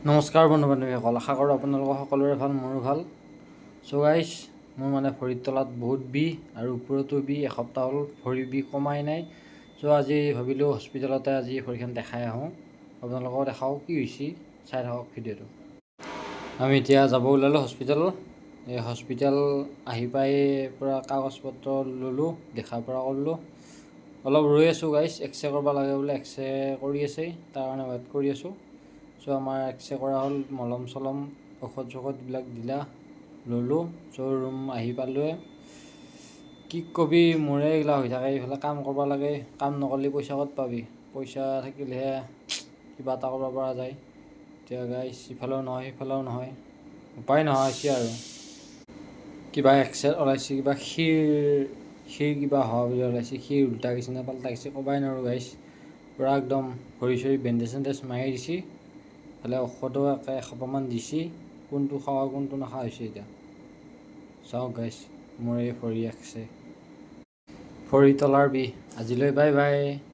নমস্কাৰ বন্ধু বান্ধৱীসকল, আশা কৰোঁ আপোনালোকৰ সকলোৰে ভাল, মোৰো ভাল। চ' গাইছ, মোৰ মানে ভৰিৰ তলাত বহুত বিষ আৰু ওপৰতো বিষ, এসপ্তাহ হ'ল ভৰিৰ বিষ কমাই নাই। চ' আজি ভাবিলোঁ হস্পিটেলতে আজি ভৰিখন দেখাই আহোঁ, আপোনালোকক দেখাওঁ কি হৈছে, চাই থাকক ভিডিঅ'টো। আমি এতিয়া যাব ওলালোঁ হস্পিটেল। এই হস্পিটেল আহি পাই পূৰা কাগজ পত্ৰ ল'লোঁ, দেখাৰ পৰা কৰিলোঁ। অলপ ৰৈ আছোঁ গাইছ, এক্সৰে কৰিব লাগে বোলে, এক্সৰে কৰি আছে, তাৰ কাৰণে ৱেইট কৰি আছোঁ। চ' আমাৰ এক্সৰে কৰা হ'ল, মলম চলম ঔষধ চৌষধবিলাক দিলা, ল'লোঁ। চ' ৰুম আহি পালোৱে। কি কবি, মোৰে এইগিলা হৈ থাকে, এইফালে কাম কৰিব লাগে, কাম নকৰিলে পইচা ক'ত পাবি, পইচা থাকিলেহে কিবা এটা কৰিব পৰা যায়। এতিয়া গাইছ ইফালেও নহয় সিফালেও নহয়, উপায় নোহোৱা হৈছে আৰু। কিবা এক্সৰে ওলাইছে, কিবা ক্ষীৰ কিবা হোৱা বুলি ওলাইছে, ক্ষীৰ উল্টা গৈছে নে পাল্টা গৈছে ক'বাই নোৱাৰোঁ গাইছ। পূৰা একদম ভৰি চৰি বেণ্ডেজ চেণ্ডেজ মাৰি দিছে, ইফালে ঔষধো এসোপামান দিছে, কোনটো খাওঁ কোনটো নাখাওঁ হৈছে এতিয়া। চাওক গাইছ, মোৰ এই ভৰি এক্সৰে, ভৰি তলাৰ বিষ। আজিলৈ বাই বাই।